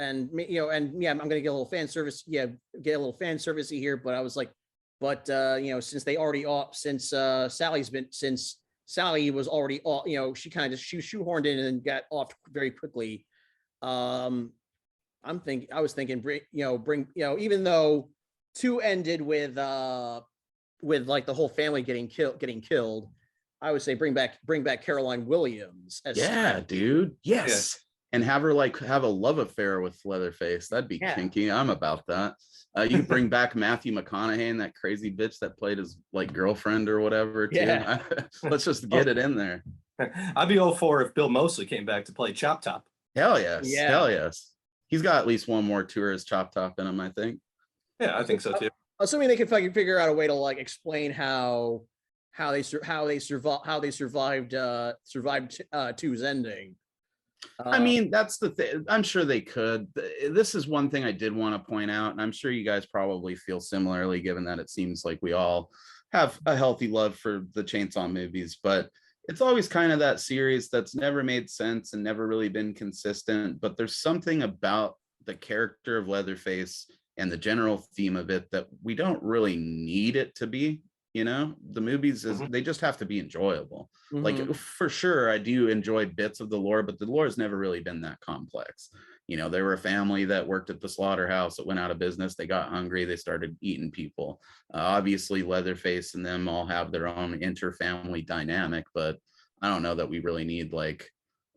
And you know, and yeah, I'm gonna get a little fan service. Yeah, get a little fan servicey here, but I was like, you know, since Sally was already off, you know, she kind of just shoehorned in and got off very quickly. I was thinking, bring, you know, even though 2 ended with like the whole family getting killed, I would say bring back Caroline Williams. Dude. Yes. Yeah. And have her like have a love affair with Leatherface. That'd be kinky. I'm about that. You bring back Matthew McConaughey and that crazy bitch that played his like girlfriend or whatever. Too. Yeah. Let's just get it in there. I'd be all for if Bill Moseley came back to play Chop Top. Hell yes. Yeah. Hell yes. He's got at least one more tour as Chop Top in him, I think. Yeah, I think so too. Assuming they can figure out a way to like explain how they survived 2's ending. I mean, that's the thing. I'm sure they could. This is one thing I did want to point out, and I'm sure you guys probably feel similarly, given that it seems like we all have a healthy love for the Chainsaw movies, but it's always kind of that series that's never made sense and never really been consistent. But there's something about the character of Leatherface and the general theme of it that we don't really need it to be. You know, the movies they just have to be enjoyable. Like for sure, I do enjoy bits of the lore, but the lore has never really been that complex. You know, they were a family that worked at the slaughterhouse that went out of business. They got hungry. They started eating people. Obviously, Leatherface and them all have their own inter-family dynamic, but I don't know that we really need like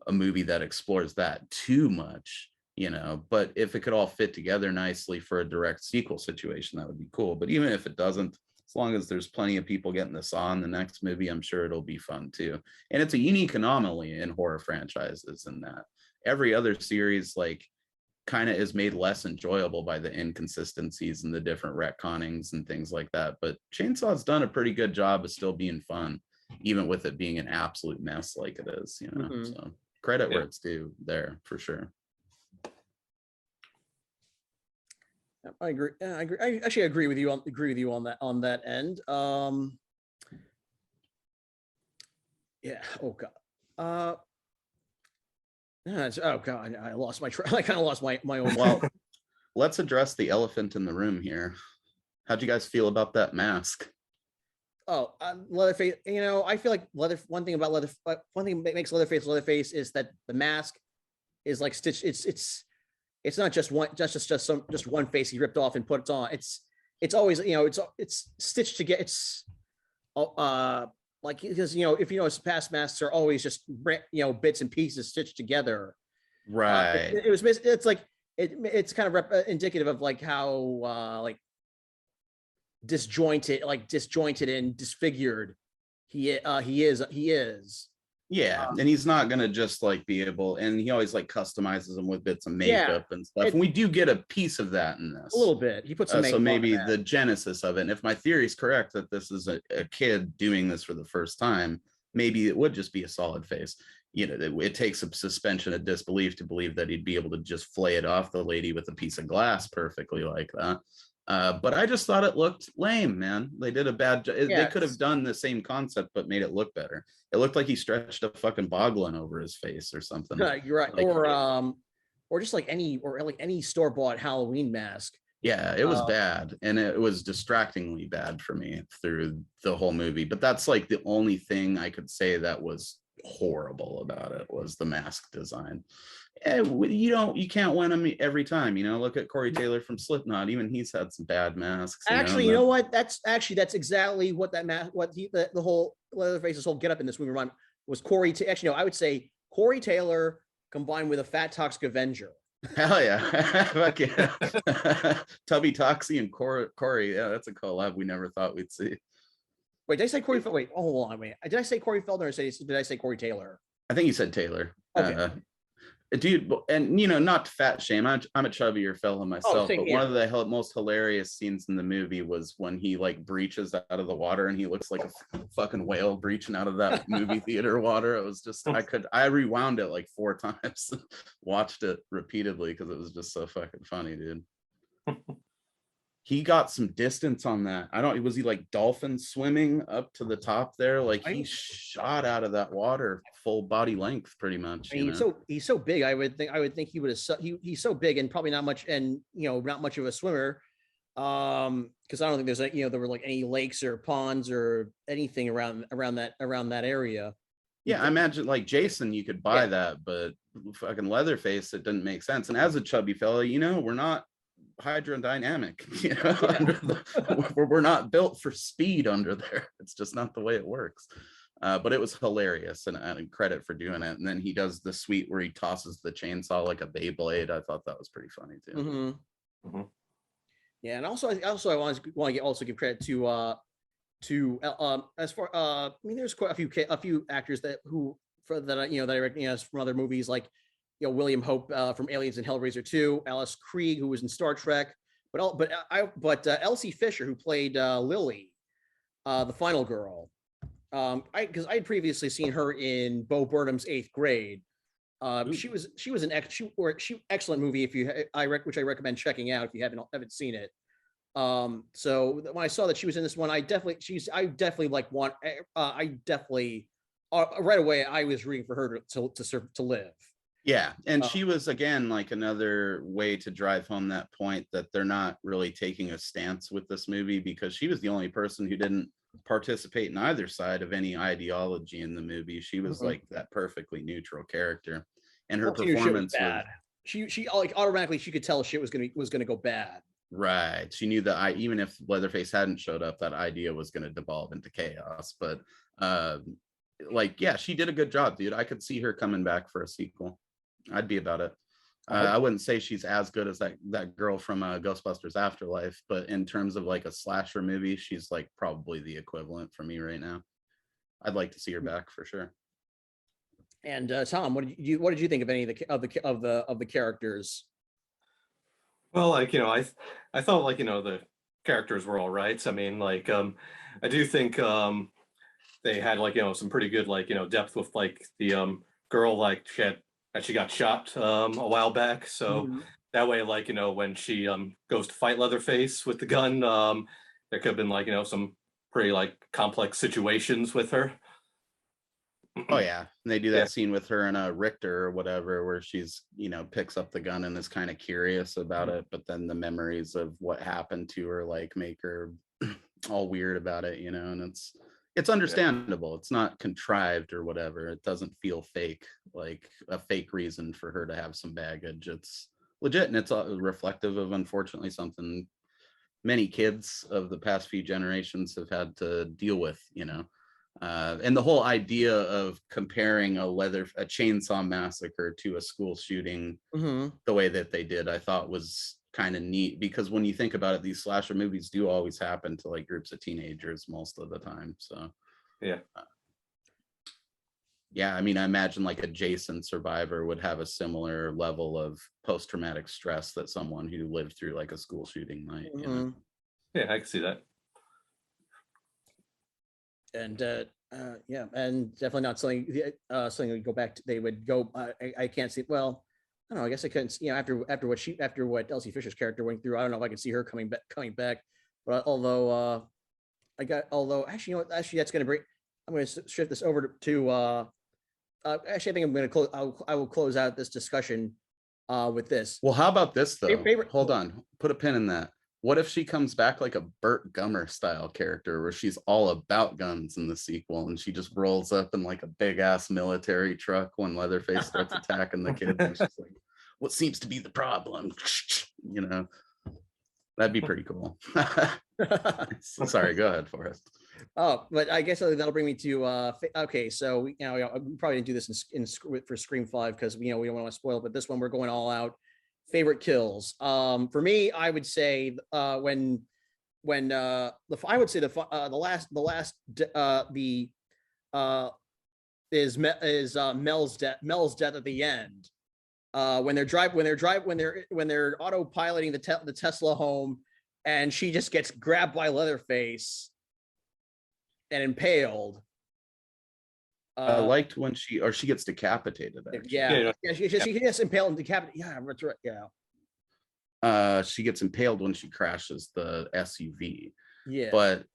a movie that explores that too much, you know. But if it could all fit together nicely for a direct sequel situation, that would be cool. But even if it doesn't, as long as there's plenty of people getting this on the next movie, I'm sure it'll be fun too. And it's a unique anomaly in horror franchises in that every other series like kind of is made less enjoyable by the inconsistencies and the different retconnings and things like that. But Chainsaw's done a pretty good job of still being fun, even with it being an absolute mess like it is, you know. So credit where it's due there for sure. I agree. Yeah, I agree. I actually agree with you on that end. Yeah. Oh God. Oh God. I lost my I kind of lost my own. Well, let's address the elephant in the room here. How'd you guys feel about that mask? Oh, Leatherface. You know, I feel like one thing that makes Leatherface is that the mask is like stitched. It's not just one face he ripped off and put on. It's always, you know, it's stitched together. It's like, because, you know, if you know, past masks are always just, you know, bits and pieces stitched together. Right. It's like it's kind of indicative of like how like disjointed and disfigured he is. Yeah, and he's not gonna just like be able, and he always like customizes them with bits of makeup and stuff. And we do get a piece of that in this. A little bit. He puts some makeup so maybe on the genesis of it. And if my theory is correct that this is a kid doing this for the first time, maybe it would just be a solid face. You know, it takes a suspension of disbelief to believe that he'd be able to just flay it off the lady with a piece of glass perfectly like that. But I just thought it looked lame, man. They did a bad job. They could have done the same concept, but made it look better. It looked like he stretched a fucking boglin over his face or something. You're right. Like, or just like any store-bought Halloween mask. Yeah, it was bad. And it was distractingly bad for me through the whole movie. But that's like the only thing I could say that was horrible about it was the mask design. You can't win them every time, you know. Look at Corey Taylor from Slipknot. Even he's had some bad masks. Actually, you know what? That's exactly what that mask, the whole Leatherface's whole get up in this movie was Corey. Actually, no, I would say Corey Taylor combined with a fat toxic Avenger. Hell yeah. Fuck yeah. Tubby Toxie and Corey. Yeah, that's a collab we never thought we'd see. Wait, did I say Corey? Wait, hold on, wait. Did I say Corey Feldner or did I say Corey Taylor? I think you said Taylor. Okay. Dude, and you know, not to fat shame, I'm a chubbier fella myself, but one of the most hilarious scenes in the movie was when he like breaches out of the water and he looks like a fucking whale breaching out of that movie theater water. It was just, I rewound it like 4 times, watched it repeatedly because it was just so fucking funny, dude. He got some distance on that. Was he like dolphin swimming up to the top there? Like he shot out of that water full body length pretty much. I mean, he's so big. I would think he would have, he's so big and probably not much, and you know, not much of a swimmer. Because I don't think there's there were like any lakes or ponds or anything around that area. Yeah, I imagine like Jason, you could buy that, but fucking Leatherface, it didn't make sense. And as a chubby fella, you know, we're not hydrodynamic, you know. We're not built for speed under there. It's just not the way it works. But it was hilarious, and credit for doing it. And then he does the suite where he tosses the chainsaw like a Beyblade. I thought that was pretty funny too. Yeah, and also I want to give credit to as far I mean, there's quite a few actors that I recognize from other movies, like William Hope from Aliens and Hellraiser 2, Alice Krige, who was in Star Trek, but Elsie Fisher, who played Lily, the final girl. Because I had previously seen her in Bo Burnham's 8th Grade. She was an excellent movie which I recommend checking out if you haven't seen it. So when I saw that she was in this one, right away I was rooting for her to live. Yeah, and she was again like another way to drive home that point that they're not really taking a stance with this movie, because she was the only person who didn't participate in either side of any ideology in the movie. She was Mhm. like that perfectly neutral character, and her Well, she knew shit was performance was bad. She like automatically she could tell shit was gonna go bad. right. She knew that even if Leatherface hadn't showed up, that idea was going to devolve into chaos. But like, yeah, she did a good job, dude. I could see her coming back for a sequel. I'd be about it. I wouldn't say she's as good as that girl from Ghostbusters Afterlife, but in terms of like a slasher movie, she's like probably the equivalent for me right now. I'd like to see her back for sure. And Tom, what did you think of any of the characters? Well, like, I thought, like, the characters were all right. I mean, like, I do think they had, like, some pretty good, like, depth with, like, the girl, like, she got shot a while back. So Mhm. that way, like, when she goes to fight Leatherface with the gun, there could have been, like, some pretty, like, complex situations with her. Oh yeah, and they do Yeah. that scene with her and Richter or whatever, where she's picks up the gun and is kind of curious about it, but then the memories of what happened to her like make her all weird about it, and it's understandable. It's not contrived or whatever. It doesn't feel fake, like a fake reason for her to have some baggage. It's legit, and it's reflective of, unfortunately, something many kids of the past few generations have had to deal with, and the whole idea of comparing a chainsaw massacre to a school shooting Mhm. the way that they did, I thought was kind of neat, because when you think about it, these slasher movies do always happen to like groups of teenagers most of the time. So Yeah. yeah, I mean, I imagine like a Jason survivor would have a similar level of post-traumatic stress that someone who lived through like a school shooting might. Mhm. Yeah, I can see that. And yeah, and definitely not something we go back to. They would go. I can't see. Well, I don't know. I guess I couldn't. After what Elsie Fisher's character went through, I don't know if I can see her coming back. But although actually, actually that's gonna bring. I'm gonna shift this over to. Actually, I think I'm gonna close. I will close out this discussion with this. Well, how about this though? Favorite. Hold on, put a pin in that. What if she comes back like a Burt Gummer style character, where she's all about guns in the sequel, and she just rolls up in like a big ass military truck when Leatherface starts attacking the kids, and she's like, "What seems to be the problem?" That'd be pretty cool. Sorry, go ahead, Forrest. Oh, but I guess that'll bring me to okay. So we probably didn't do this for Scream 5 because we don't want to spoil it, but this one we're going all out. Favorite kills. For me, I would say when I would say the last is Mel's death at the end. When they're autopiloting the Tesla home, and she just gets grabbed by Leatherface and impaled. I liked when she gets decapitated. Actually. She gets impaled and decapitated. Yeah, that's right. Yeah. She gets impaled when she crashes the SUV. Yeah. But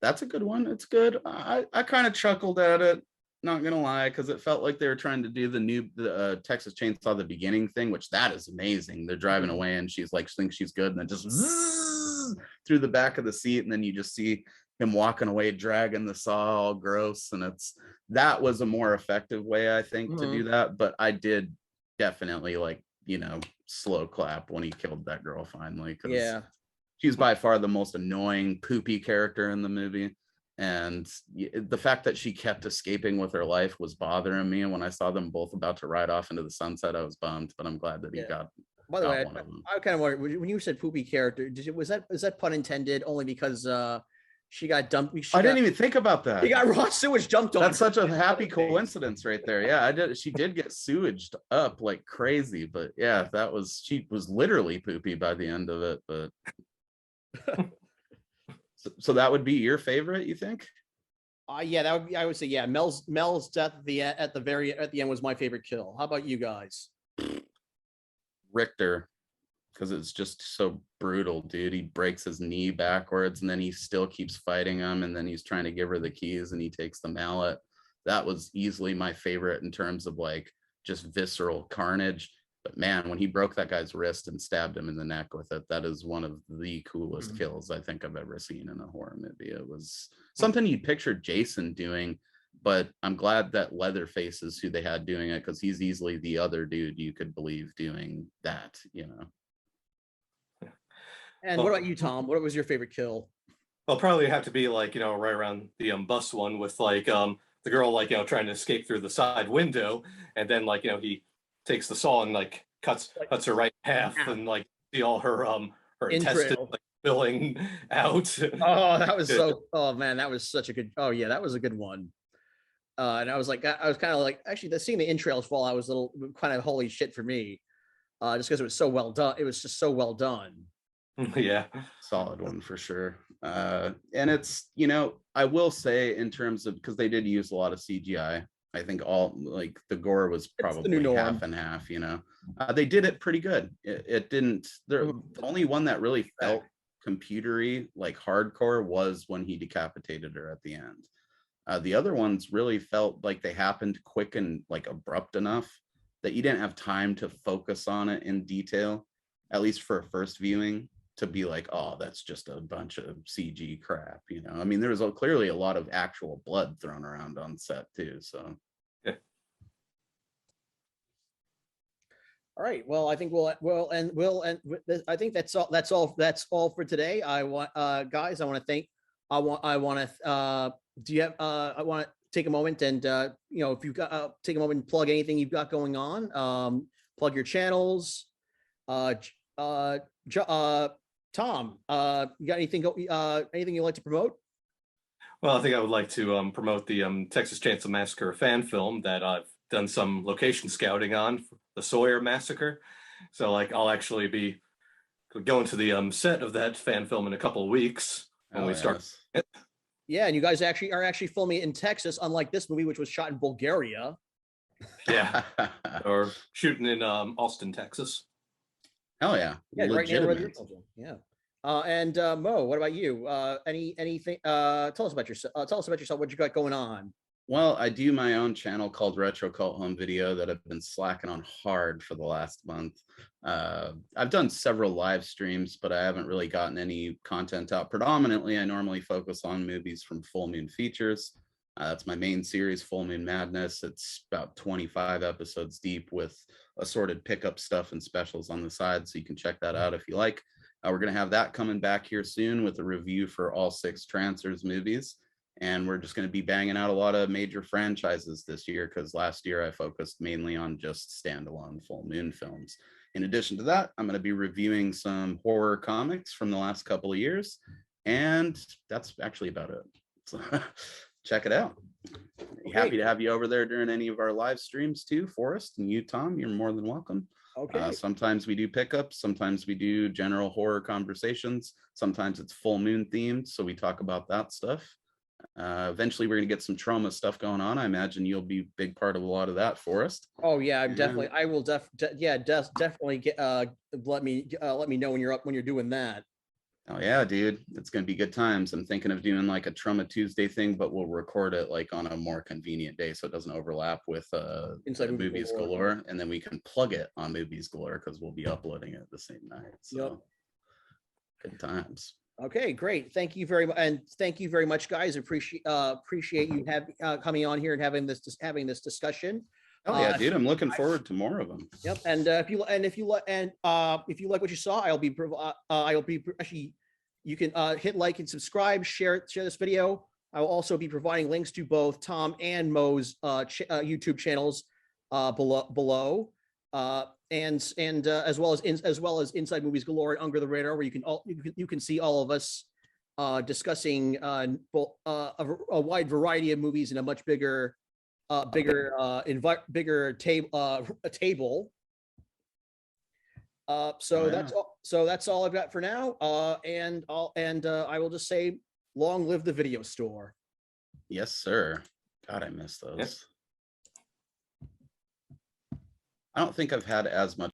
that's a good one. It's good. I kind of chuckled at it, not gonna lie, because it felt like they were trying to do the Texas Chainsaw the beginning thing, which that is amazing. They're driving away and she's like, thinks she's good, and then just through the back of the seat, and then you just see him walking away dragging the saw all gross, and that was a more effective way, I think, to do that. But I did definitely like slow clap when he killed that girl finally, because she's by far the most annoying poopy character in the movie, and the fact that she kept escaping with her life was bothering me. And when I saw them both about to ride off into the sunset, I was bummed, but I'm glad that he got. By the way, I kind of wondered when you said poopy character, was that pun intended only because she got dumped? I didn't even think about that. He got raw sewage dumped on. That's such a happy coincidence right there. Yeah, I did. She did get sewaged up like crazy, but yeah, she was literally poopy by the end of it. But so that would be your favorite, you think? Yeah, that would be. I would say yeah. Mel's death at the end was my favorite kill. How about you guys? Richter, because it's just so brutal, dude. He breaks his knee backwards, and then he still keeps fighting him, and then he's trying to give her the keys, and he takes the mallet. That was easily my favorite in terms of like just visceral carnage. But man, when he broke that guy's wrist and stabbed him in the neck with it, that is one of the coolest kills I think I've ever seen in a horror movie. It was something you'd picture Jason doing, but I'm glad that Leatherface is who they had doing it, because he's easily the other dude you could believe doing that, you know. And what about you, Tom? What was your favorite kill? I'll probably have to be like, right around the bus one with like the girl like, trying to escape through the side window, and then like, he takes the saw and like cuts her right in half, and like see all her intestines like spilling out. Oh, that was so, oh man, that was such a good, oh yeah, that was a good one. And I was kind of like, actually, seeing the entrails fall, I was a little kind of holy shit for me, just because it was so well done. It was just so well done. Yeah, solid one for sure. And it's, I will say in terms of, because they did use a lot of CGI. I think all like the gore was probably half and half. They did it pretty good. It didn't. The only one that really felt computery, like hardcore, was when he decapitated her at the end. The other ones really felt like they happened quick and like abrupt enough that you didn't have time to focus on it in detail, at least for a first viewing, to be like, oh, that's just a bunch of CG crap. I mean, there was clearly a lot of actual blood thrown around on set too. So, yeah. All right. Well, I think we'll end. I think that's all. That's all for today. I want, guys. I want to thank. I want to. Do you have? I want to take a moment and if you've got take a moment and plug anything you've got going on. Plug your channels. Tom, you got anything you'd like to promote? Well, I think I would like to promote the Texas Chainsaw Massacre fan film that I've done some location scouting on, the Sawyer Massacre. So like I'll actually be going to the set of that fan film in a couple of weeks when we start. Yeah, and you guys are actually filming it in Texas, unlike this movie, which was shot in Bulgaria. Yeah, or shooting in Austin, Texas. Hell yeah, right near where yeah. And Mo, what about you? Anything? Tell us about yourself. What you got going on? Well, I do my own channel called Retro Cult Home Video that I've been slacking on hard for the last month. I've done several live streams, but I haven't really gotten any content out. Predominantly, I normally focus on movies from Full Moon Features. That's my main series, Full Moon Madness. It's about 25 episodes deep with assorted pickup stuff and specials on the side, so you can check that out if you like. We're going to have that coming back here soon with a review for all 6 Trancers movies. And we're just going to be banging out a lot of major franchises this year, because last year I focused mainly on just standalone Full Moon films. In addition to that, I'm going to be reviewing some horror comics from the last couple of years. And that's actually about it. So check it out. Happy to have you over there during any of our live streams too, Forrest, and you, Tom. You're more than welcome. Okay. Sometimes we do pickups, sometimes we do general horror conversations, sometimes it's full moon themed, so we talk about that stuff. Eventually we're going to get some trauma stuff going on. I imagine you'll be a big part of a lot of that, Forrest. Oh yeah, I will definitely get let me know when you're doing that. Oh yeah, dude, it's gonna be good times. I'm thinking of doing like a Trauma Tuesday thing, but we'll record it like on a more convenient day so it doesn't overlap with Inside Movies Galore, and then we can plug it on Movies Galore because we'll be uploading it the same night. So good times. Okay, great. Thank you very much, and thank you very much, guys. Appreciate you coming on here and having this discussion. Oh yeah, dude, I'm looking forward to more of them. Yep, and if you like what you saw, I'll be actually, you can hit like and subscribe, share this video. I will also be providing links to both Tom and Mo's YouTube channels below, and as well as Inside Movies Galore and Unger the Radar, where you can see all of us discussing a wide variety of movies in a much bigger table. So that's all I've got for now. And I will just say, long live the video store. Yes, sir. God, I miss those. Yes. I don't think I've had as much